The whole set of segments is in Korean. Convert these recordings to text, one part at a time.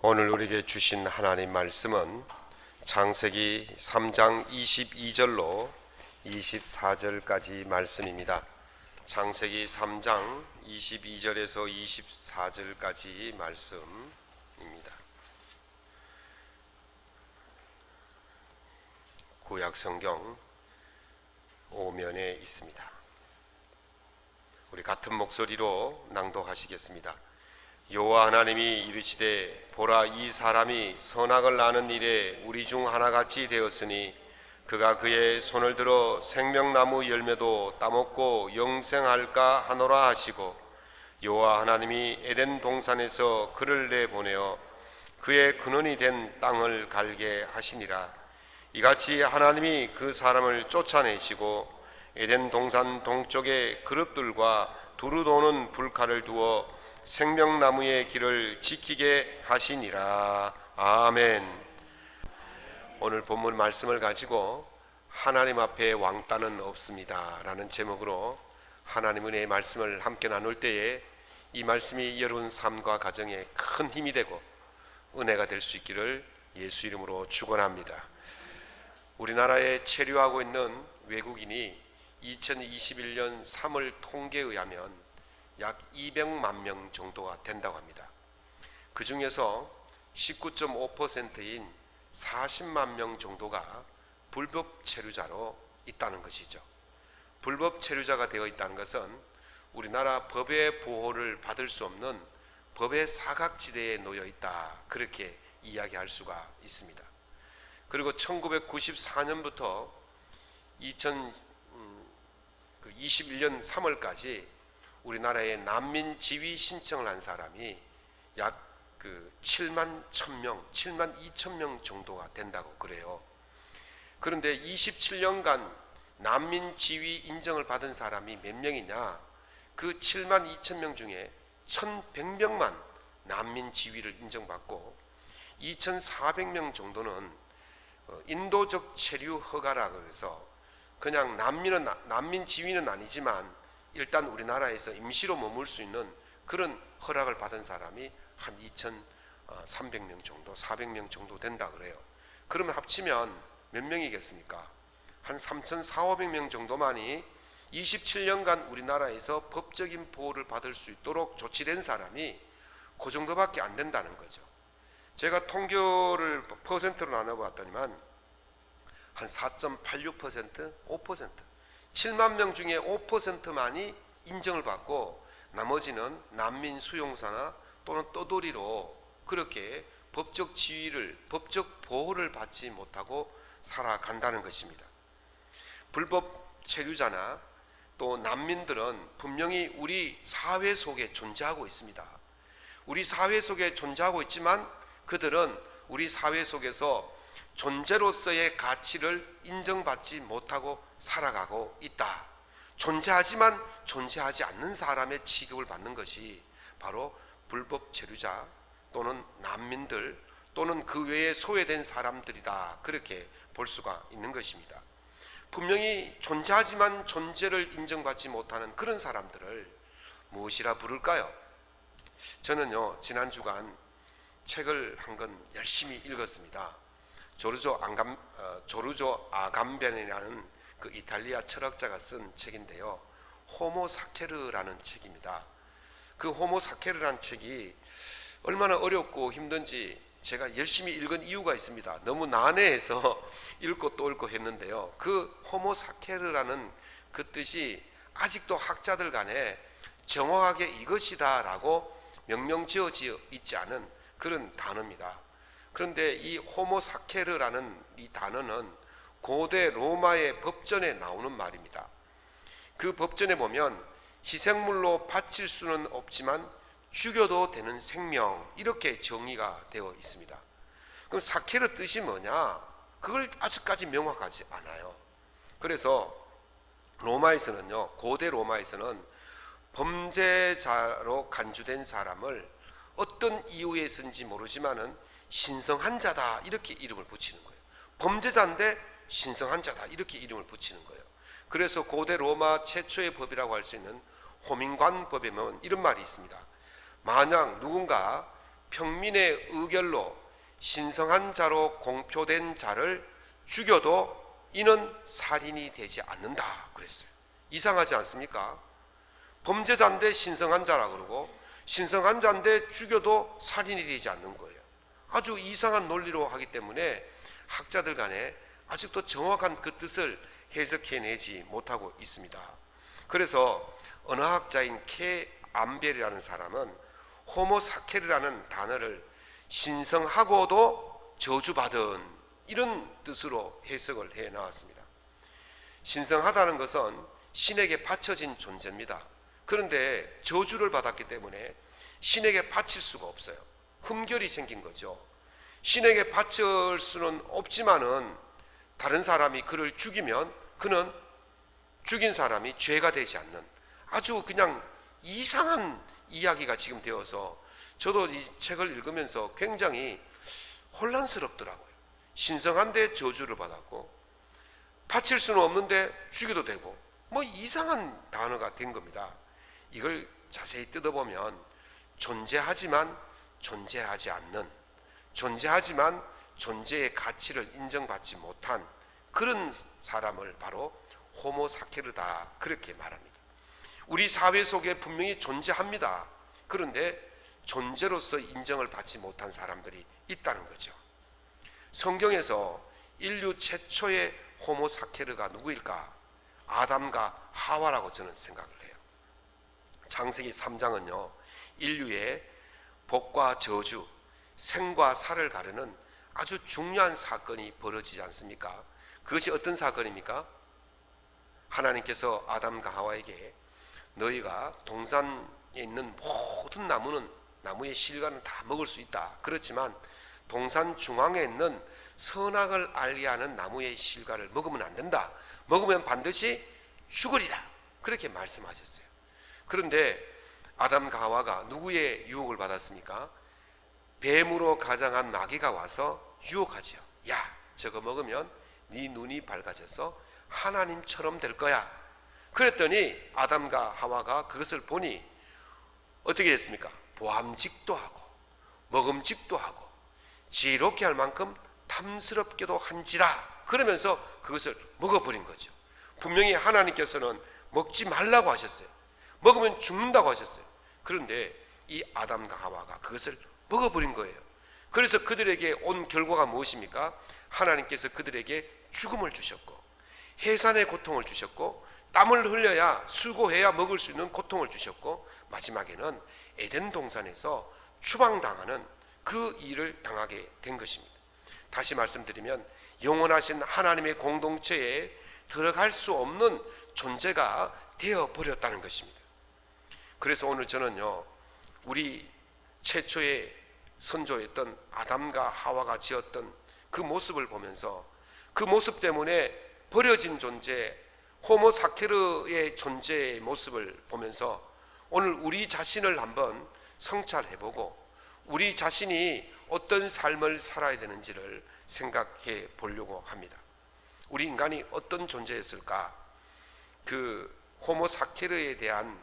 오늘 우리에게 주신 하나님 말씀은 창세기 3장 22절로 24절까지 말씀입니다. 창세기 3장 22절에서 24절까지 말씀입니다. 구약 성경 5면에 있습니다. 우리 같은 목소리로 낭독하시겠습니다. 여호와 하나님이 이르시되 보라, 이 사람이 선악을 아는 일에 우리 중 하나같이 되었으니 그가 그의 손을 들어 생명나무 열매도 따먹고 영생할까 하노라 하시고, 여호와 하나님이 에덴 동산에서 그를 내보내어 그의 근원이 된 땅을 갈게 하시니라. 이같이 하나님이 그 사람을 쫓아내시고 에덴 동산 동쪽에 그룹들과 두루 도는 불칼을 두어 생명나무의 길을 지키게 하시니라. 아멘. 오늘 본문 말씀을 가지고 하나님 앞에 왕따는 없습니다 라는 제목으로 하나님 은혜의 말씀을 함께 나눌 때에 이 말씀이 여러분 삶과 가정에 큰 힘이 되고 은혜가 될 수 있기를 예수 이름으로 축원합니다. 우리나라에 체류하고 있는 외국인이 2021년 3월 통계에 의하면 약 200만 명 정도가 된다고 합니다. 그 중에서 19.5%인 40만 명 정도가 불법 체류자로 있다는 것이죠. 불법 체류자가 되어 있다는 것은 우리나라 법의 보호를 받을 수 없는 법의 사각지대에 놓여 있다, 그렇게 이야기할 수가 있습니다. 그리고 1994년부터 2021년 3월까지 우리나라에 난민 지위 신청을 한 사람이 약 7만 1,000명, 7만 2천 명 정도가 된다고 그래요. 그런데 27년간 난민 지위 인정을 받은 사람이 몇 명이냐? 그 7만 2천 명 중에 1,100명만 난민 지위를 인정받고 2,400명 정도는 인도적 체류 허가라 그래서 그냥 난민 지위는 아니지만 일단 우리나라에서 임시로 머물 수 있는 그런 허락을 받은 사람이 한 2,300명 정도, 400명 정도 된다 그래요. 그러면 합치면 몇 명이겠습니까? 한 3,400명 정도만이 27년간 우리나라에서 법적인 보호를 받을 수 있도록 조치된 사람이 그 정도밖에 안 된다는 거죠. 제가 통계를 퍼센트로 나눠봤더니만 한 4.86%, 5%, 7만 명 중에 5%만이 인정을 받고 나머지는 난민 수용사나 또는 떠돌이로 그렇게 법적 지위를, 법적 보호를 받지 못하고 살아간다는 것입니다. 불법 체류자나 또 난민들은 분명히 우리 사회 속에 존재하고 있습니다. 우리 사회 속에 존재하고 있지만 그들은 우리 사회 속에서 존재로서의 가치를 인정받지 못하고 살아가고 있다. 존재하지만 존재하지 않는 사람의 취급을 받는 것이 바로 불법 체류자 또는 난민들 또는 그 외에 소외된 사람들이다, 그렇게 볼 수가 있는 것입니다. 분명히 존재하지만 존재를 인정받지 못하는 그런 사람들을 무엇이라 부를까요? 저는요, 지난 주간 책을 한 권 열심히 읽었습니다. 조르조 아감벤이라는 그 이탈리아 철학자가 쓴 책인데요, 호모 사케르라는 책입니다. 그 호모 사케르라는 책이 얼마나 어렵고 힘든지 제가 열심히 읽은 이유가 있습니다. 너무 난해해서 읽고 또 읽고 했는데요, 그 호모 사케르라는 그 뜻이 아직도 학자들 간에 정확하게 이것이다 라고 명명 지어져 있지 않은 그런 단어입니다. 그런데 이 호모 사케르라는 이 단어는 고대 로마의 법전에 나오는 말입니다. 그 법전에 보면 희생물로 바칠 수는 없지만 죽여도 되는 생명, 이렇게 정의가 되어 있습니다. 그럼 사케르 뜻이 뭐냐? 그걸 아직까지 명확하지 않아요. 그래서 로마에서는요, 고대 로마에서는 범죄자로 간주된 사람을 어떤 이유에서인지 모르지만은 신성한 자다, 이렇게 이름을 붙이는 거예요. 범죄자인데 신성한 자다, 이렇게 이름을 붙이는 거예요. 그래서 고대 로마 최초의 법이라고 할 수 있는 호민관법에 보면 이런 말이 있습니다. 만약 누군가 평민의 의결로 신성한 자로 공표된 자를 죽여도 이는 살인이 되지 않는다 그랬어요. 이상하지 않습니까? 범죄자인데 신성한 자라 그러고 신성한 자인데 죽여도 살인이 되지 않는 거예요. 아주 이상한 논리로 하기 때문에 학자들 간에 아직도 정확한 그 뜻을 해석해내지 못하고 있습니다. 그래서 언어학자인 케 암벨이라는 사람은 호모사케르라는 단어를 신성하고도 저주받은 이런 뜻으로 해석을 해 나왔습니다. 신성하다는 것은 신에게 바쳐진 존재입니다. 그런데 저주를 받았기 때문에 신에게 바칠 수가 없어요. 흠결이 생긴 거죠. 신에게 바칠 수는 없지만은 다른 사람이 그를 죽이면 그는 죽인 사람이 죄가 되지 않는 아주 그냥 이상한 이야기가 지금 되어서 저도 이 책을 읽으면서 굉장히 혼란스럽더라고요. 신성한데 저주를 받았고 바칠 수는 없는데 죽여도 되고 뭐 이상한 단어가 된 겁니다. 이걸 자세히 뜯어보면 존재하지만 존재하지 않는, 존재하지만 존재의 가치를 인정받지 못한 그런 사람을 바로 호모사케르다 그렇게 말합니다. 우리 사회 속에 분명히 존재합니다. 그런데 존재로서 인정을 받지 못한 사람들이 있다는 거죠. 성경에서 인류 최초의 호모사케르가 누구일까? 아담과 하와라고 저는 생각을 해요. 창세기 3장은요 인류의 복과 저주, 생과 사를 가르는 아주 중요한 사건이 벌어지지 않습니까? 그것이 어떤 사건입니까? 하나님께서 아담과 하와에게 너희가 동산에 있는 모든 나무의 실과는 다 먹을 수 있다. 그렇지만 동산 중앙에 있는 선악을 알게 하는 나무의 실과를 먹으면 안 된다. 먹으면 반드시 죽으리라. 그렇게 말씀하셨어요. 그런데 아담과 하와가 누구의 유혹을 받았습니까? 뱀으로 가장한 마귀가 와서 유혹하죠. 야, 저거 먹으면 네 눈이 밝아져서 하나님처럼 될 거야. 그랬더니 아담과 하와가 그것을 보니 어떻게 됐습니까? 보암직도 하고 먹음직도 하고 지혜롭게 할 만큼 탐스럽게도 한지라. 그러면서 그것을 먹어버린 거죠. 분명히 하나님께서는 먹지 말라고 하셨어요. 먹으면 죽는다고 하셨어요. 그런데 이 아담과 하와가 그것을 먹어버린 거예요. 그래서 그들에게 온 결과가 무엇입니까? 하나님께서 그들에게 죽음을 주셨고 해산의 고통을 주셨고 땀을 흘려야 수고해야 먹을 수 있는 고통을 주셨고 마지막에는 에덴 동산에서 추방당하는 그 일을 당하게 된 것입니다. 다시 말씀드리면 영원하신 하나님의 공동체에 들어갈 수 없는 존재가 되어버렸다는 것입니다. 그래서 오늘 저는요 우리 최초의 선조였던 아담과 하와가 지었던 그 모습을 보면서 그 모습 때문에 버려진 존재 호모사케르의 존재의 모습을 보면서 오늘 우리 자신을 한번 성찰해보고 우리 자신이 어떤 삶을 살아야 되는지를 생각해 보려고 합니다. 우리 인간이 어떤 존재였을까? 그 호모사케르에 대한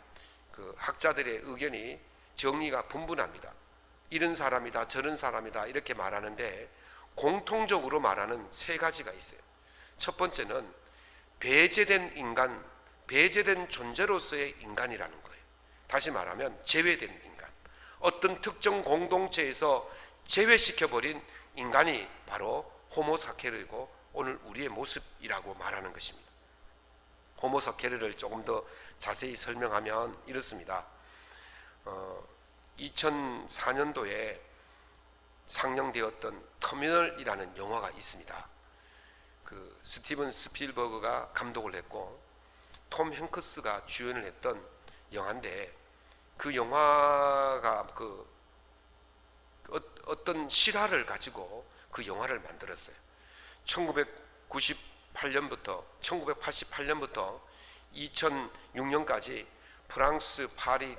그 학자들의 의견이 정리가 분분합니다. 이런 사람이다 저런 사람이다 이렇게 말하는데 공통적으로 말하는 세 가지가 있어요. 첫 번째는 배제된 인간, 배제된 존재로서의 인간이라는 거예요. 다시 말하면 제외된 인간, 어떤 특정 공동체에서 제외시켜버린 인간이 바로 호모사케르이고 오늘 우리의 모습이라고 말하는 것입니다. 호모사케르를 조금 더 자세히 설명하면 이렇습니다. 2004년도에 상영되었던 터미널이라는 영화가 있습니다. 그 스티븐 스필버그가 감독을 했고 톰 행크스가 주연을 했던 영화인데 그 영화가 그 어떤 실화를 가지고 그 영화를 만들었어요. 1998년부터 2006년까지 프랑스 파리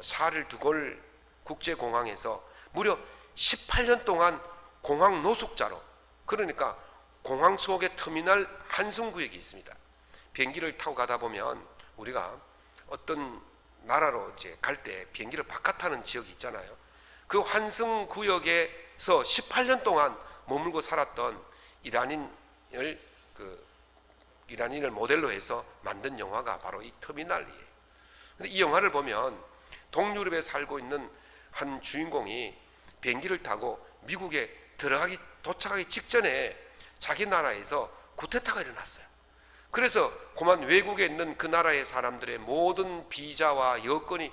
샤를 드골 국제공항에서 무려 18년 동안 공항 노숙자로, 그러니까 공항 속에 터미널 한승구역이 있습니다. 비행기를 타고 가다 보면 우리가 어떤 나라로 이제 갈 때 비행기를 바깥 타는 지역이 있잖아요. 그 환승 구역에서 18년 동안 머물고 살았던 이란인을 모델로 해서 만든 영화가 바로 이 터미널이에요. 근데 이 영화를 보면 동유럽에 살고 있는 한 주인공이 비행기를 타고 미국에 도착하기 직전에 자기 나라에서 쿠데타가 일어났어요. 그래서 그만 외국에 있는 그 나라의 사람들의 모든 비자와 여권이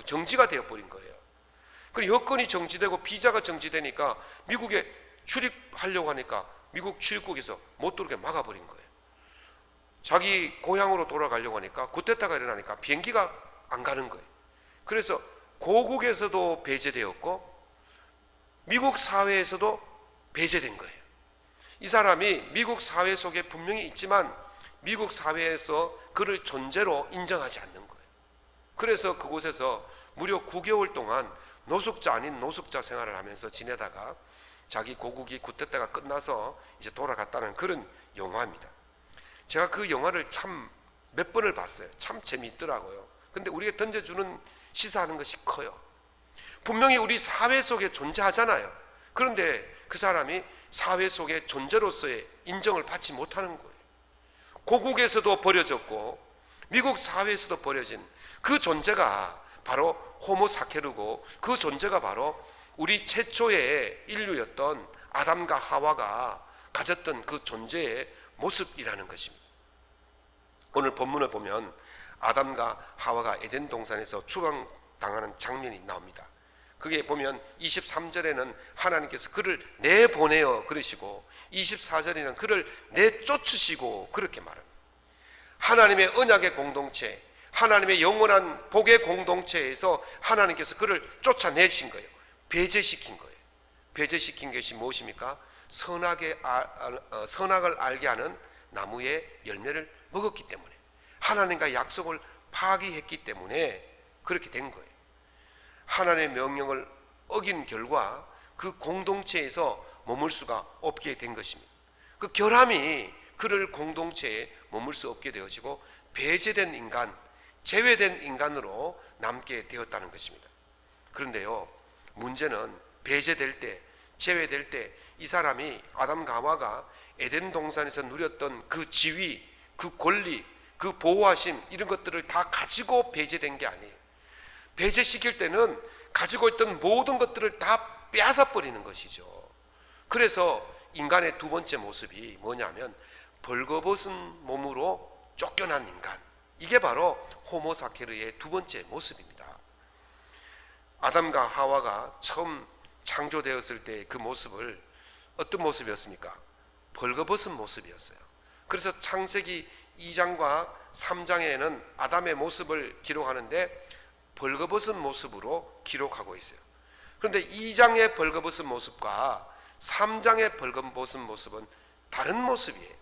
정지가 되어버린 거예요. 그리고 여권이 정지되고 비자가 정지되니까 미국에 출입하려고 하니까 미국 출입국에서 못 들어오게 막아버린 거예요. 자기 고향으로 돌아가려고 하니까 쿠데타가 일어나니까 비행기가 안 가는 거예요. 그래서 고국에서도 배제되었고 미국 사회에서도 배제된 거예요. 이 사람이 미국 사회 속에 분명히 있지만 미국 사회에서 그를 존재로 인정하지 않는 거예요. 그래서 그곳에서 무려 9개월 동안 노숙자 아닌 노숙자 생활을 하면서 지내다가 자기 고국이 쿠데타가 끝나서 이제 돌아갔다는 그런 영화입니다. 제가 그 영화를 참 몇 번을 봤어요. 참 재미있더라고요. 근데 우리가 던져주는 시사하는 것이 커요. 분명히 우리 사회 속에 존재하잖아요. 그런데 그 사람이 사회 속의 존재로서의 인정을 받지 못하는 거예요. 고국에서도 버려졌고 미국 사회에서도 버려진 그 존재가 바로 호모사케르고 그 존재가 바로 우리 최초의 인류였던 아담과 하와가 가졌던 그 존재의 모습이라는 것입니다. 오늘 본문을 보면 아담과 하와가 에덴 동산에서 추방당하는 장면이 나옵니다. 그게 보면 23절에는 하나님께서 그를 내보내어 그러시고 24절에는 그를 내쫓으시고 그렇게 말합니다. 하나님의 언약의 공동체, 하나님의 영원한 복의 공동체에서 하나님께서 그를 쫓아내신 거예요. 배제시킨 거예요. 배제시킨 것이 무엇입니까? 선악을 알게 하는 나무의 열매를 먹었기 때문에, 하나님과 약속을 파기했기 때문에 그렇게 된 거예요. 하나님의 명령을 어긴 결과 그 공동체에서 머물 수가 없게 된 것입니다. 그 결함이 그를 공동체에 머물 수 없게 되어지고 배제된 인간, 제외된 인간으로 남게 되었다는 것입니다. 그런데요, 문제는 배제될 때, 제외될 때 이 사람이 아담과 하와가 에덴 동산에서 누렸던 그 지위, 그 권리, 그 보호하심 이런 것들을 다 가지고 배제된 게 아니에요. 배제시킬 때는 가지고 있던 모든 것들을 다 빼앗아 버리는 것이죠. 그래서 인간의 두 번째 모습이 뭐냐면 벌거벗은 몸으로 쫓겨난 인간, 이게 바로 호모사케르의 두 번째 모습입니다. 아담과 하와가 처음 창조되었을 때 그 모습을 어떤 모습이었습니까? 벌거벗은 모습이었어요. 그래서 창세기 2장과 3장에는 아담의 모습을 기록하는데 벌거벗은 모습으로 기록하고 있어요. 그런데 2장의 벌거벗은 모습과 3장의 벌거벗은 모습은 다른 모습이에요.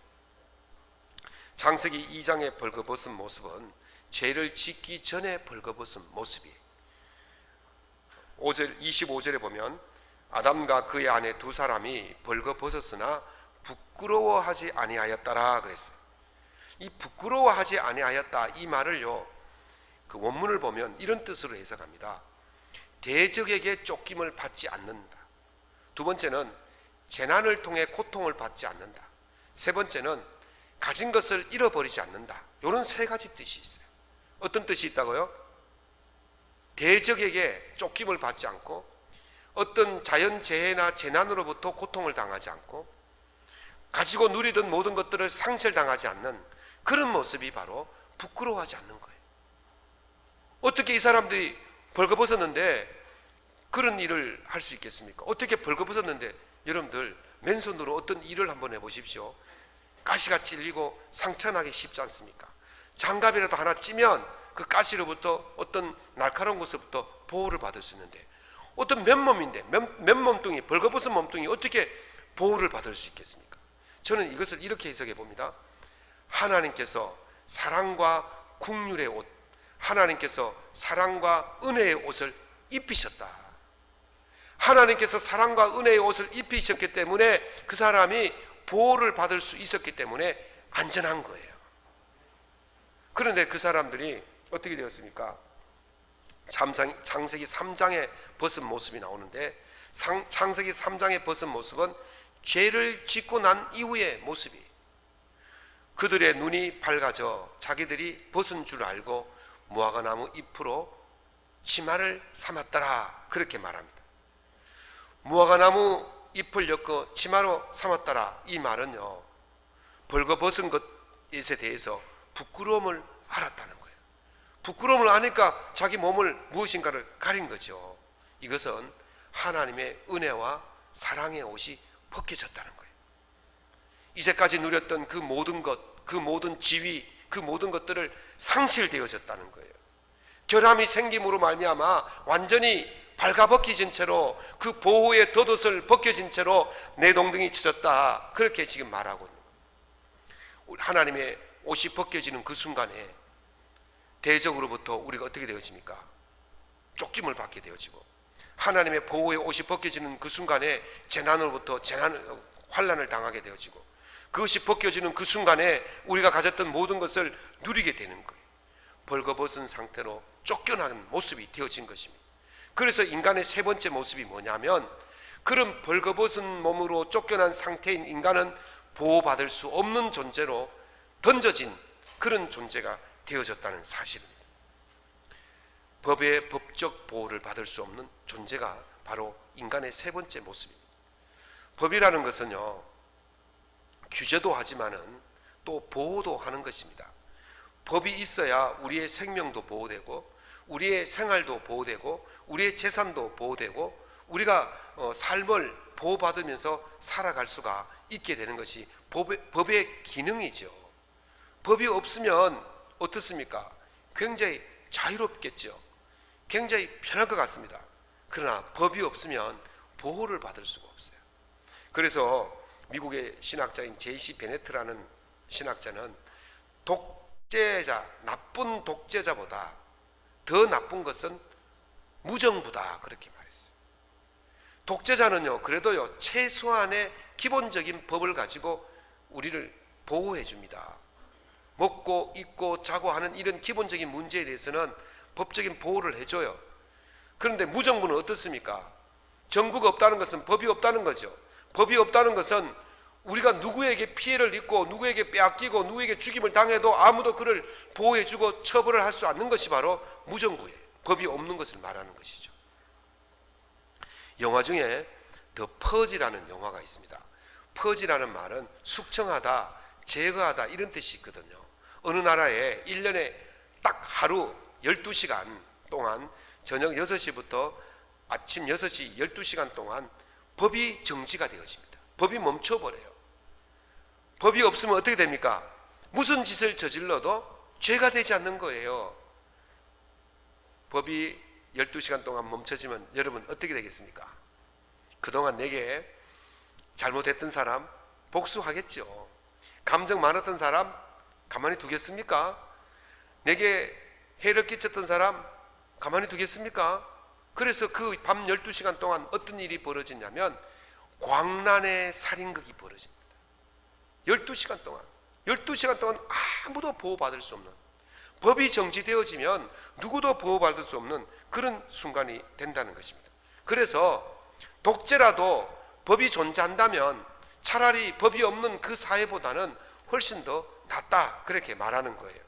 창세기 2장의 벌거벗은 모습은 죄를 짓기 전에 벌거벗은 모습이에요. 25절에 보면 아담과 그의 아내 두 사람이 벌거벗었으나 부끄러워하지 아니하였다라 그랬어요. 이 부끄러워하지 아니하였다 이 말을요, 그 원문을 보면 이런 뜻으로 해석합니다. 대적에게 쫓김을 받지 않는다. 두 번째는 재난을 통해 고통을 받지 않는다. 세 번째는 가진 것을 잃어버리지 않는다. 이런 세 가지 뜻이 있어요. 어떤 뜻이 있다고요? 대적에게 쫓김을 받지 않고, 어떤 자연재해나 재난으로부터 고통을 당하지 않고, 가지고 누리던 모든 것들을 상실당하지 않는 그런 모습이 바로 부끄러워하지 않는 거예요. 어떻게 이 사람들이 벌거벗었는데 그런 일을 할 수 있겠습니까? 어떻게 벌거벗었는데, 여러분들 맨손으로 어떤 일을 한번 해보십시오. 가시가 찔리고 상처나기 쉽지 않습니까? 장갑이라도 하나 찌면 그 가시로부터 어떤 날카로운 것으로부터 보호를 받을 수 있는데, 어떤 맨몸인데 맨몸뚱이, 벌거벗은 몸뚱이 어떻게 보호를 받을 수 있겠습니까? 저는 이것을 이렇게 해석해 봅니다. 하나님께서 사랑과 긍휼의 옷, 하나님께서 사랑과 은혜의 옷을 입히셨다. 하나님께서 사랑과 은혜의 옷을 입히셨기 때문에 그 사람이 보호를 받을 수 있었기 때문에 안전한 거예요. 그런데 그 사람들이 어떻게 되었습니까? 창세기 3장의 벗은 모습이 나오는데, 창세기 3장의 벗은 모습은 죄를 짓고 난 이후의 모습이, 그들의 눈이 밝아져 자기들이 벗은 줄 알고 무화과나무 잎으로 치마를 삼았더라, 그렇게 말합니다. 무화과나무 잎을 엮어 치마로 삼았더라, 이 말은요, 벌거벗은 것에 대해서 부끄러움을 알았다는 거예요. 부끄러움을 아니까 자기 몸을 무엇인가를 가린 거죠. 이것은 하나님의 은혜와 사랑의 옷이 벗겨졌다는 거예요. 이제까지 누렸던 그 모든 것, 그 모든 지위, 그 모든 것들을 상실되어졌다는 거예요. 결함이 생김으로 말미암아 완전히 발가벗겨진 채로, 그 보호의 덧옷을 벗겨진 채로 내 동등이 쳐졌다, 그렇게 지금 말하고 있는 거예요. 하나님의 옷이 벗겨지는 그 순간에 대적으로부터 우리가 어떻게 되어집니까? 쫓김을 받게 되어지고, 하나님의 보호의 옷이 벗겨지는 그 순간에 재난으로부터 환난을 당하게 되어지고, 그것이 벗겨지는 그 순간에 우리가 가졌던 모든 것을 누리게 되는 거예요. 벌거벗은 상태로 쫓겨나는 모습이 되어진 것입니다. 그래서 인간의 세 번째 모습이 뭐냐면, 그런 벌거벗은 몸으로 쫓겨난 상태인 인간은 보호받을 수 없는 존재로 던져진 그런 존재가 되어졌다는 사실입니다. 법의 법적 보호를 받을 수 없는 존재가 바로 인간의 세 번째 모습입니다. 법이라는 것은요, 규제도 하지만은 또 보호도 하는 것입니다. 법이 있어야 우리의 생명도 보호되고, 우리의 생활도 보호되고, 우리의 재산도 보호되고, 우리가 삶을 보호받으면서 살아갈 수가 있게 되는 것이 법의 기능이죠. 법이 없으면 어떻습니까? 굉장히 자유롭겠죠. 굉장히 편할 것 같습니다. 그러나 법이 없으면 보호를 받을 수가 없어요. 그래서 미국의 신학자인 제이시 베네트라는 신학자는 독재자, 나쁜 독재자보다 더 나쁜 것은 무정부다, 그렇게 말했어요. 독재자는요, 그래도요, 최소한의 기본적인 법을 가지고 우리를 보호해 줍니다. 먹고 입고 자고 하는 이런 기본적인 문제에 대해서는 법적인 보호를 해줘요. 그런데 무정부는 어떻습니까? 정부가 없다는 것은 법이 없다는 거죠. 법이 없다는 것은 우리가 누구에게 피해를 입고 누구에게 빼앗기고 누구에게 죽임을 당해도 아무도 그를 보호해주고 처벌을 할 수 없는 것이 바로 무정부예요. 법이 없는 것을 말하는 것이죠. 영화 중에 더 퍼지라는 영화가 있습니다. 퍼지라는 말은 숙청하다, 제거하다, 이런 뜻이 있거든요. 어느 나라에 1년에 딱 하루 12시간 동안 저녁 6시부터 아침 6시 12시간 동안 법이 정지가 되어집니다. 법이 멈춰버려요. 법이 없으면 어떻게 됩니까? 무슨 짓을 저질러도 죄가 되지 않는 거예요. 법이 12시간 동안 멈춰지면 여러분 어떻게 되겠습니까? 그동안 내게 잘못했던 사람 복수하겠죠. 감정 많았던 사람 가만히 두겠습니까? 내게 해를 끼쳤던 사람 가만히 두겠습니까? 그래서 그 밤 12시간 동안 어떤 일이 벌어지냐면 광란의 살인극이 벌어집니다. 12시간 동안 아무도 보호받을 수 없는, 법이 정지되어지면 누구도 보호받을 수 없는 그런 순간이 된다는 것입니다. 그래서 독재라도 법이 존재한다면 차라리 법이 없는 그 사회보다는 훨씬 더 낫다, 그렇게 말하는 거예요.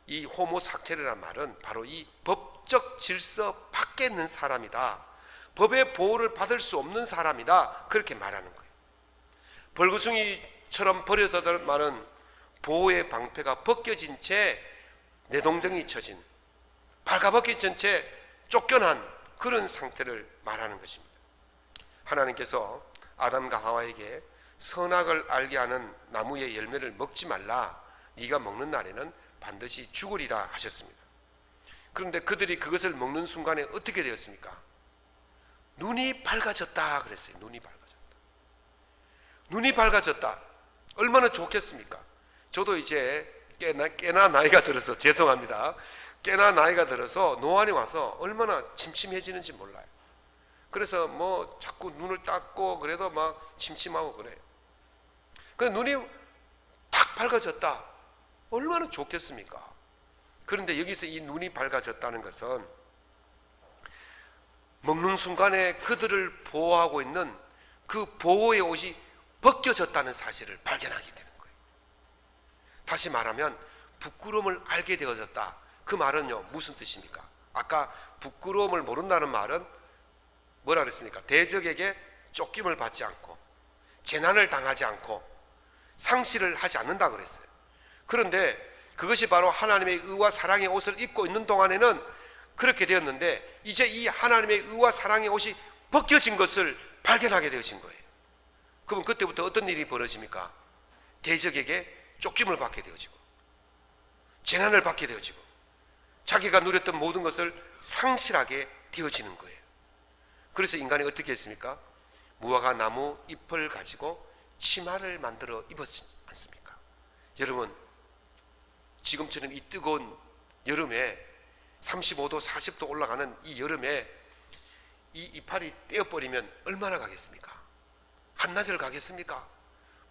이 호모사케르란 말은 바로 이 법적 질서 밖에 있는 사람이다, 법의 보호를 받을 수 없는 사람이다, 그렇게 말하는 거예요. 벌거숭이처럼 버려서다는 말은 보호의 방패가 벗겨진 채 내동댕이 쳐진, 발가벗겨진 채 쫓겨난 그런 상태를 말하는 것입니다. 하나님께서 아담과 하와에게 선악을 알게 하는 나무의 열매를 먹지 말라, 네가 먹는 날에는 반드시 죽으리라 하셨습니다. 그런데 그들이 그것을 먹는 순간에 어떻게 되었습니까? 눈이 밝아졌다 그랬어요. 눈이 밝아졌다. 얼마나 좋겠습니까? 저도 이제 꽤나 나이가 들어서, 죄송합니다, 꽤나 나이가 들어서 노안이 와서 얼마나 침침해지는지 몰라요. 그래서 뭐 자꾸 눈을 닦고 그래도 막 침침하고 그래요. 그 눈이 탁 밝아졌다. 얼마나 좋겠습니까? 그런데 여기서 이 눈이 밝아졌다는 것은 먹는 순간에 그들을 보호하고 있는 그 보호의 옷이 벗겨졌다는 사실을 발견하게 되는 거예요. 다시 말하면 부끄러움을 알게 되어졌다. 그 말은요, 무슨 뜻입니까? 아까 부끄러움을 모른다는 말은 뭐라 그랬습니까? 대적에게 쫓김을 받지 않고 재난을 당하지 않고 상실을 하지 않는다 그랬어요. 그런데 그것이 바로 하나님의 의와 사랑의 옷을 입고 있는 동안에는 그렇게 되었는데, 이제 이 하나님의 의와 사랑의 옷이 벗겨진 것을 발견하게 되어진 거예요. 그럼 그때부터 어떤 일이 벌어집니까? 대적에게 쫓김을 받게 되어지고 재난을 받게 되어지고 자기가 누렸던 모든 것을 상실하게 되어지는 거예요. 그래서 인간이 어떻게 했습니까? 무화과 나무 잎을 가지고 치마를 만들어 입었지 않습니까? 여러분, 지금처럼 이 뜨거운 여름에 35도 40도 올라가는 이 여름에 이 이파리 떼어버리면 얼마나 가겠습니까? 한나절 가겠습니까?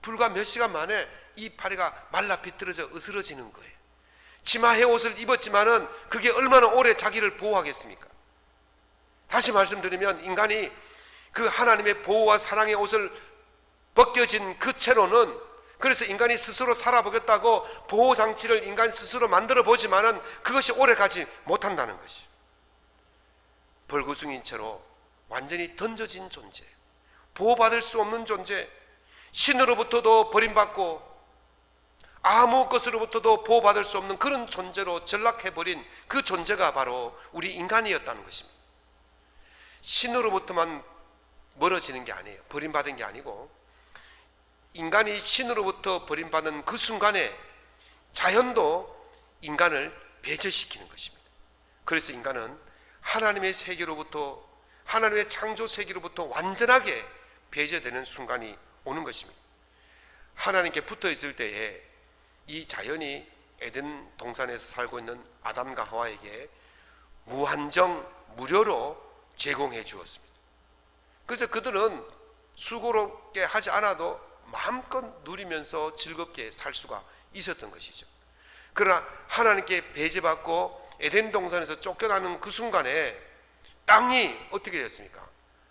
불과 몇 시간 만에 이 파리가 말라 비틀어져 으스러지는 거예요. 치마 헤옷을 입었지만은 그게 얼마나 오래 자기를 보호하겠습니까? 다시 말씀드리면 인간이 그 하나님의 보호와 사랑의 옷을 벗겨진 그 채로는, 그래서 인간이 스스로 살아보겠다고 보호장치를 인간 스스로 만들어 보지만은 그것이 오래 가지 못한다는 것이, 벌구숭이인 채로 완전히 던져진 존재, 보호받을 수 없는 존재, 신으로부터도 버림받고 아무 것으로부터도 보호받을 수 없는 그런 존재로 전락해버린 그 존재가 바로 우리 인간이었다는 것입니다. 신으로부터만 멀어지는 게 아니에요. 버림받은 게 아니고, 인간이 신으로부터 버림받은 그 순간에 자연도 인간을 배제시키는 것입니다. 그래서 인간은 하나님의 세계로부터, 하나님의 창조 세계로부터 완전하게 배제되는 순간이 오는 것입니다. 하나님께 붙어 있을 때에 이 자연이 에덴 동산에서 살고 있는 아담과 하와에게 무한정 무료로 제공해 주었습니다. 그래서 그들은 수고롭게 하지 않아도 마음껏 누리면서 즐겁게 살 수가 있었던 것이죠. 그러나 하나님께 배제받고 에덴 동산에서 쫓겨나는 그 순간에 땅이 어떻게 되었습니까?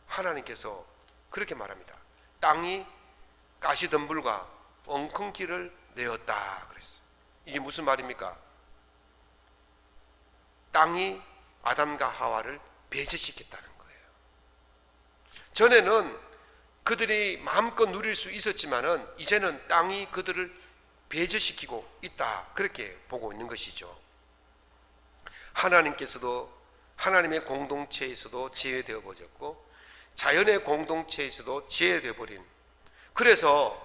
하나님께서 그렇게 말합니다. 땅이 가시덤불과 엉겅퀴를 내었다 그랬어요. 이게 무슨 말입니까? 땅이 아담과 하와를 배제시켰다는 거예요. 전에는 그들이 마음껏 누릴 수 있었지만은 이제는 땅이 그들을 배제시키고 있다, 그렇게 보고 있는 것이죠. 하나님께서도 하나님의 공동체에서도 제외되어 버렸고 자연의 공동체에서도 제외되어 버린, 그래서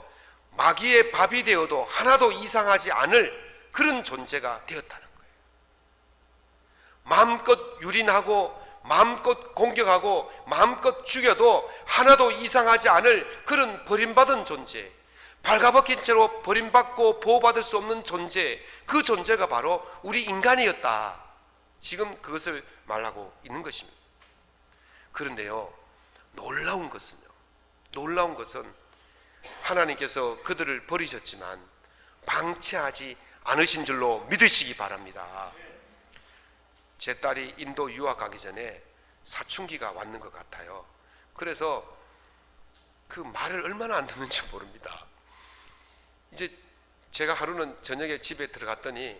마귀의 밥이 되어도 하나도 이상하지 않을 그런 존재가 되었다는 거예요. 마음껏 유린하고 마음껏 공격하고 마음껏 죽여도 하나도 이상하지 않을 그런 버림받은 존재, 발가벗긴 채로 버림받고 보호받을 수 없는 존재, 그 존재가 바로 우리 인간이었다, 지금 그것을 말하고 있는 것입니다. 그런데요, 놀라운 것은 하나님께서 그들을 버리셨지만 방치하지 않으신 줄로 믿으시기 바랍니다. 제 딸이 인도 유학 가기 전에 사춘기가 왔는 것 같아요. 그래서 그 말을 얼마나 안 듣는지 모릅니다. 이제 제가 하루는 저녁에 집에 들어갔더니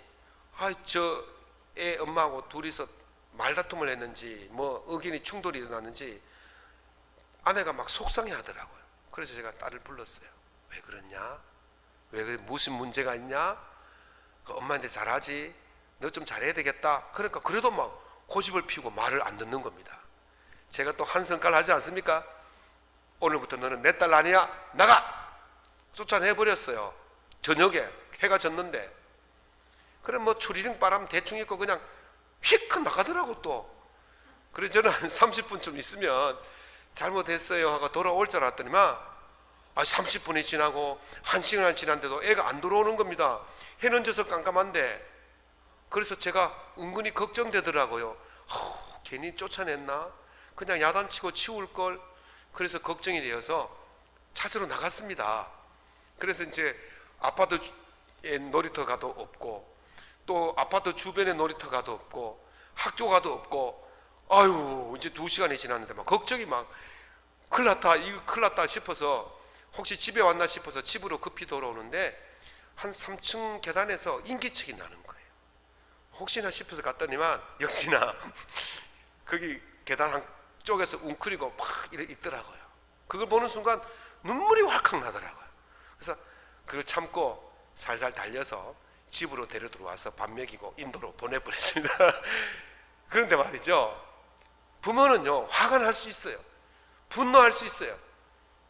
저 애 엄마하고 둘이서 말다툼을 했는지 뭐 의견이 충돌이 일어났는지 아내가 막 속상해 하더라고요. 그래서 제가 딸을 불렀어요. 왜 그러냐? 왜 그래? 무슨 문제가 있냐? 엄마한테 잘하지? 너 좀 잘해야 되겠다. 그러니까 그래도 막 고집을 피우고 말을 안 듣는 겁니다. 제가 또 한 성깔 하지 않습니까? 오늘부터 너는 내 딸 아니야? 나가! 쫓아내버렸어요. 저녁에 해가 졌는데. 그럼 뭐 추리닝 바람 대충 입고 그냥 휙 나가더라고 또. 그래서 저는 한 30분쯤 있으면 잘못했어요 하고 돌아올 줄 알았더니만 30분이 지나고 1시간 지났는데도 애가 안 들어오는 겁니다. 해는 져서 깜깜한데. 그래서 제가 은근히 걱정되더라고요. 괜히 쫓아냈나? 그냥 야단치고 치울걸. 그래서 걱정이 되어서 찾으러 나갔습니다. 그래서 이제 아파트에 놀이터 가도 없고 또 아파트 주변에 놀이터가도 없고 학교가도 없고, 아유 이제 2시간이 지났는데 막 걱정이 막 큰일 났다 이거 큰일 났다 싶어서 혹시 집에 왔나 싶어서 집으로 급히 돌아오는데 한 3층 계단에서 인기척이 나는 거예요. 혹시나 싶어서 갔더니만 역시나 거기 계단 한쪽에서 웅크리고 막 있더라고요. 그걸 보는 순간 눈물이 활칵 나더라고요. 그래서 그걸 참고 살살 달려서 집으로 데려 들어와서 밥 먹이고 인도로 보내버렸습니다. 그런데 말이죠, 부모는요 화가 날 수 있어요. 분노할 수 있어요.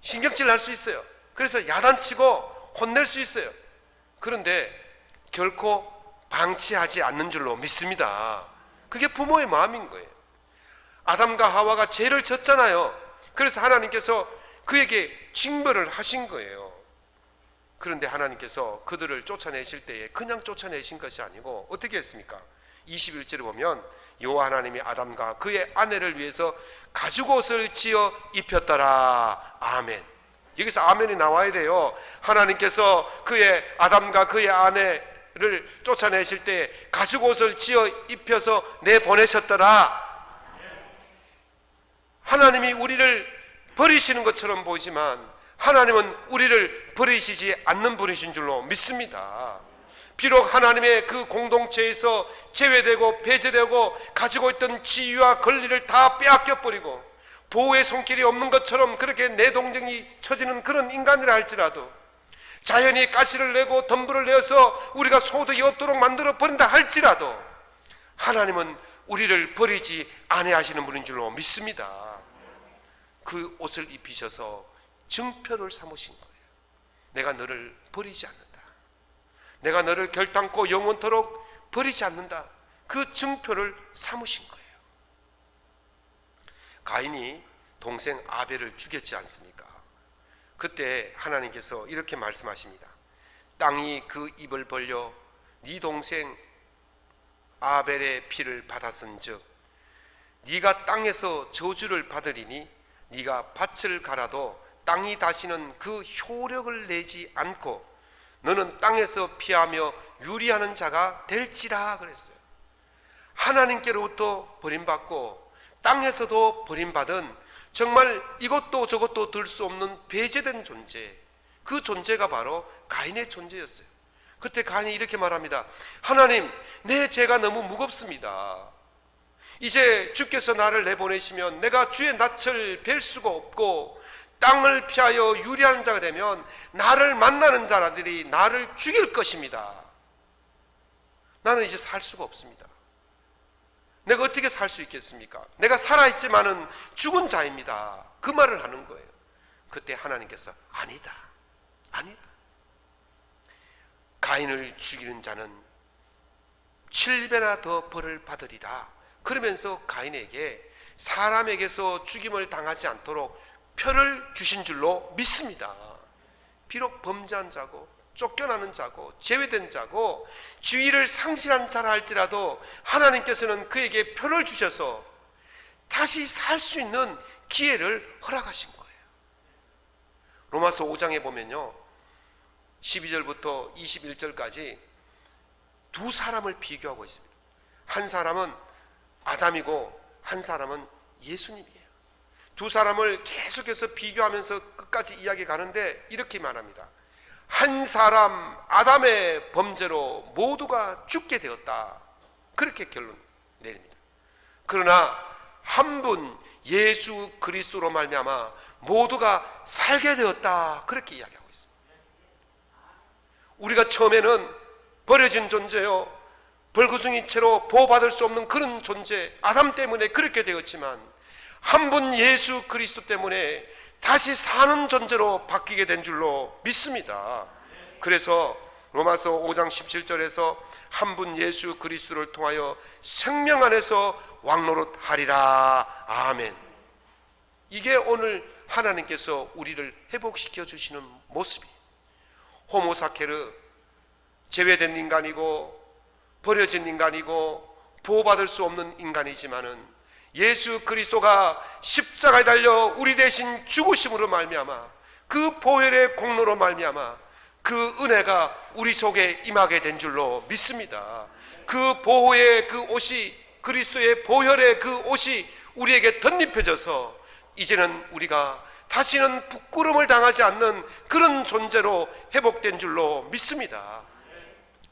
신경질 날 수 있어요. 그래서 야단치고 혼낼 수 있어요. 그런데 결코 방치하지 않는 줄로 믿습니다. 그게 부모의 마음인 거예요. 아담과 하와가 죄를 졌잖아요. 그래서 하나님께서 그에게 징벌을 하신 거예요. 그런데 하나님께서 그들을 쫓아내실 때에 그냥 쫓아내신 것이 아니고 어떻게 했습니까? 21절에 보면 여호와 하나님이 아담과 그의 아내를 위해서 가죽옷을 지어 입혔더라. 아멘. 여기서 아멘이 나와야 돼요. 하나님께서 그의 아담과 그의 아내를 쫓아내실 때 가죽옷을 지어 입혀서 내보내셨더라. 하나님이 우리를 버리시는 것처럼 보이지만 하나님은 우리를 버리시지 않는 분이신 줄로 믿습니다. 비록 하나님의 그 공동체에서 제외되고 배제되고 가지고 있던 지위와 권리를 다 빼앗겨 버리고 보호의 손길이 없는 것처럼 그렇게 내동댕이 쳐지는 그런 인간이라 할지라도, 자연이 가시를 내고 덤불을 내어서 우리가 소득이 없도록 만들어 버린다 할지라도 하나님은 우리를 버리지 아니하시는 분인 줄로 믿습니다. 그 옷을 입히셔서 증표를 삼으신 거예요. 내가 너를 버리지 않는다. 내가 너를 결단코 영원토록 버리지 않는다. 그 증표를 삼으신 거예요. 가인이 동생 아벨을 죽였지 않습니까? 그때 하나님께서 이렇게 말씀하십니다. 땅이 그 입을 벌려 네 동생 아벨의 피를 받았은즉 네가 땅에서 저주를 받으리니 네가 밭을 갈아도 땅이 다시는 그 효력을 내지 않고 너는 땅에서 피하며 유리하는 자가 될지라 그랬어요. 하나님께로부터 버림받고 땅에서도 버림받은 정말 이것도 저것도 들 수 없는 배제된 존재, 그 존재가 바로 가인의 존재였어요. 그때 가인이 이렇게 말합니다. 하나님, 내 죄가 너무 무겁습니다. 이제 주께서 나를 내보내시면 내가 주의 낯을 뵐 수가 없고 땅을 피하여 유리한 자가 되면 나를 만나는 자들이 나를 죽일 것입니다. 나는 이제 살 수가 없습니다. 내가 어떻게 살 수 있겠습니까? 내가 살아있지만은 죽은 자입니다. 그 말을 하는 거예요. 그때 하나님께서 아니다. 가인을 죽이는 자는 7배나 더 벌을 받으리라. 그러면서 가인에게 사람에게서 죽임을 당하지 않도록 표를 주신 줄로 믿습니다. 비록 범죄한 자고 쫓겨나는 자고 제외된 자고 주의를 상실한 자라 할지라도 하나님께서는 그에게 표를 주셔서 다시 살 수 있는 기회를 허락하신 거예요. 로마서 5장에 보면요 12절부터 21절까지 두 사람을 비교하고 있습니다. 한 사람은 아담이고 한 사람은 예수님이에요. 두 사람을 계속해서 비교하면서 끝까지 이야기 가는데 이렇게 말합니다. 한 사람 아담의 범죄로 모두가 죽게 되었다. 그렇게 결론 내립니다. 그러나 한 분 예수 그리스도로 말미암아 모두가 살게 되었다. 그렇게 이야기하고 있습니다. 우리가 처음에는 버려진 존재요, 벌거숭이채로 보호받을 수 없는 그런 존재, 아담 때문에 그렇게 되었지만 한 분 예수 그리스도 때문에 다시 사는 존재로 바뀌게 된 줄로 믿습니다. 그래서 로마서 5장 17절에서 한 분 예수 그리스도를 통하여 생명 안에서 왕노릇하리라. 아멘. 이게 오늘 하나님께서 우리를 회복시켜 주시는 모습이에요. 호모사케르, 제외된 인간이고 버려진 인간이고 보호받을 수 없는 인간이지만은 예수 그리스도가 십자가에 달려 우리 대신 죽으심으로 말미암아 그 보혈의 공로로 말미암아 그 은혜가 우리 속에 임하게 된 줄로 믿습니다. 그 보호의 그 옷이, 그리스도의 보혈의 그 옷이 우리에게 덧입혀져서 이제는 우리가 다시는 부끄러움을 당하지 않는 그런 존재로 회복된 줄로 믿습니다.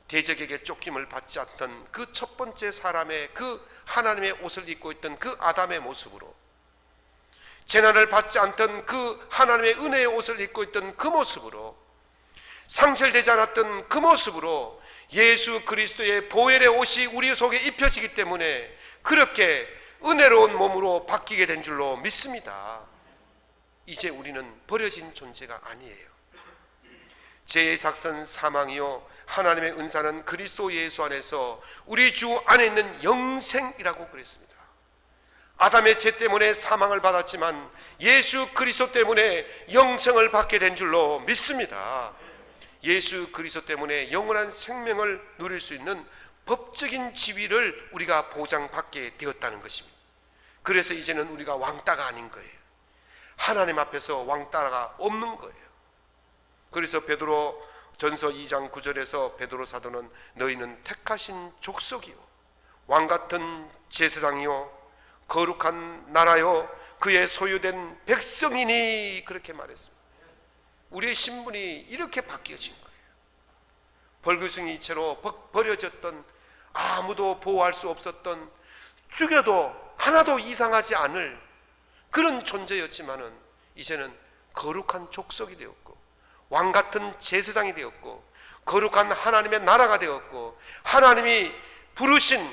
대적에게 쫓김을 받지 않던 그 첫 번째 사람의 그 하나님의 옷을 입고 있던 그 아담의 모습으로, 재난을 받지 않던 그 하나님의 은혜의 옷을 입고 있던 그 모습으로, 상실되지 않았던 그 모습으로 예수 그리스도의 보혈의 옷이 우리 속에 입혀지기 때문에 그렇게 은혜로운 몸으로 바뀌게 된 줄로 믿습니다. 이제 우리는 버려진 존재가 아니에요. 죄의 삭선 사망이요 하나님의 은사는 그리스도 예수 안에서 우리 주 안에 있는 영생이라고 그랬습니다. 아담의 죄 때문에 사망을 받았지만 예수 그리스도 때문에 영생을 받게 된 줄로 믿습니다. 예수 그리스도 때문에 영원한 생명을 누릴 수 있는 법적인 지위를 우리가 보장받게 되었다는 것입니다. 그래서 이제는 우리가 왕따가 아닌 거예요. 하나님 앞에서 왕따가 없는 거예요. 그래서 베드로 전서 2장 9절에서 베드로 사도는 너희는 택하신 족속이요 왕같은 제사장이요 거룩한 나라요 그의 소유된 백성이니 그렇게 말했습니다. 우리의 신분이 이렇게 바뀌어진 거예요. 벌거숭이 채로 버려졌던, 아무도 보호할 수 없었던, 죽여도 하나도 이상하지 않을 그런 존재였지만은 이제는 거룩한 족속이 되었고 왕같은 제사장이 되었고 거룩한 하나님의 나라가 되었고 하나님이 부르신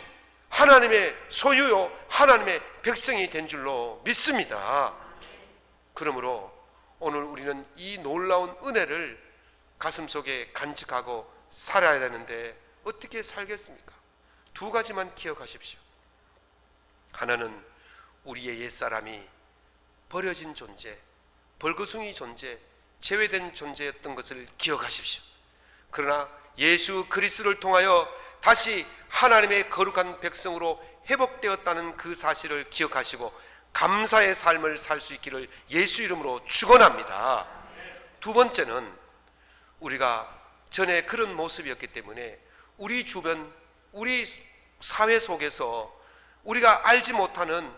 하나님의 소유요 하나님의 백성이 된 줄로 믿습니다. 그러므로 오늘 우리는 이 놀라운 은혜를 가슴속에 간직하고 살아야 되는데 어떻게 살겠습니까? 두 가지만 기억하십시오. 하나는 우리의 옛사람이 버려진 존재, 벌거숭이 존재, 제외된 존재였던 것을 기억하십시오. 그러나 예수 그리스도를 통하여 다시 하나님의 거룩한 백성으로 회복되었다는 그 사실을 기억하시고 감사의 삶을 살 수 있기를 예수 이름으로 축원합니다. 두 번째는 우리가 전에 그런 모습이었기 때문에 우리 주변, 우리 사회 속에서 우리가 알지 못하는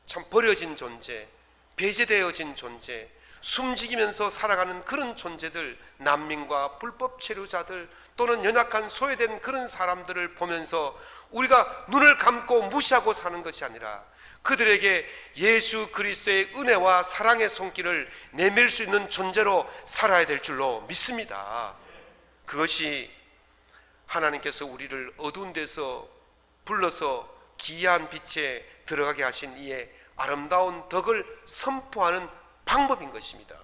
참 버려진 존재, 배제되어진 존재, 숨지기면서 살아가는 그런 존재들, 난민과 불법 체류자들 또는 연약한 소외된 그런 사람들을 보면서 우리가 눈을 감고 무시하고 사는 것이 아니라 그들에게 예수 그리스도의 은혜와 사랑의 손길을 내밀 수 있는 존재로 살아야 될 줄로 믿습니다. 그것이 하나님께서 우리를 어두운 데서 불러서 기이한 빛에 들어가게 하신 이의 아름다운 덕을 선포하는 방법인 것입니다.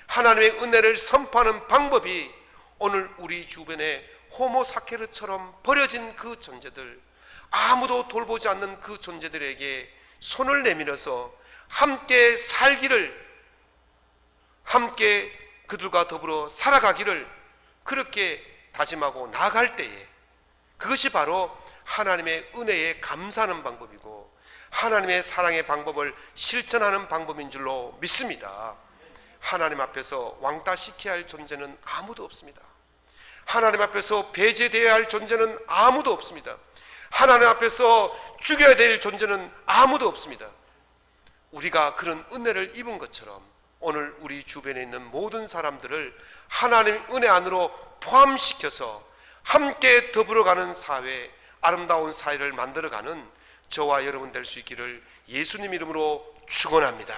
하나님의 은혜를 선포하는 방법이 오늘 우리 주변에 호모사케르처럼 버려진 그 존재들, 아무도 돌보지 않는 그 존재들에게 손을 내밀어서 함께 살기를, 함께 그들과 더불어 살아가기를 그렇게 다짐하고 나아갈 때에 그것이 바로 하나님의 은혜에 감사하는 방법이고 하나님의 사랑의 방법을 실천하는 방법인 줄로 믿습니다. 하나님 앞에서 왕따시켜야 할 존재는 아무도 없습니다. 하나님 앞에서 배제되어야 할 존재는 아무도 없습니다. 하나님 앞에서 죽여야 될 존재는 아무도 없습니다. 우리가 그런 은혜를 입은 것처럼 오늘 우리 주변에 있는 모든 사람들을 하나님의 은혜 안으로 포함시켜서 함께 더불어가는 사회, 아름다운 사회를 만들어가는 저와 여러분 될 수 있기를 예수님 이름으로 축원합니다.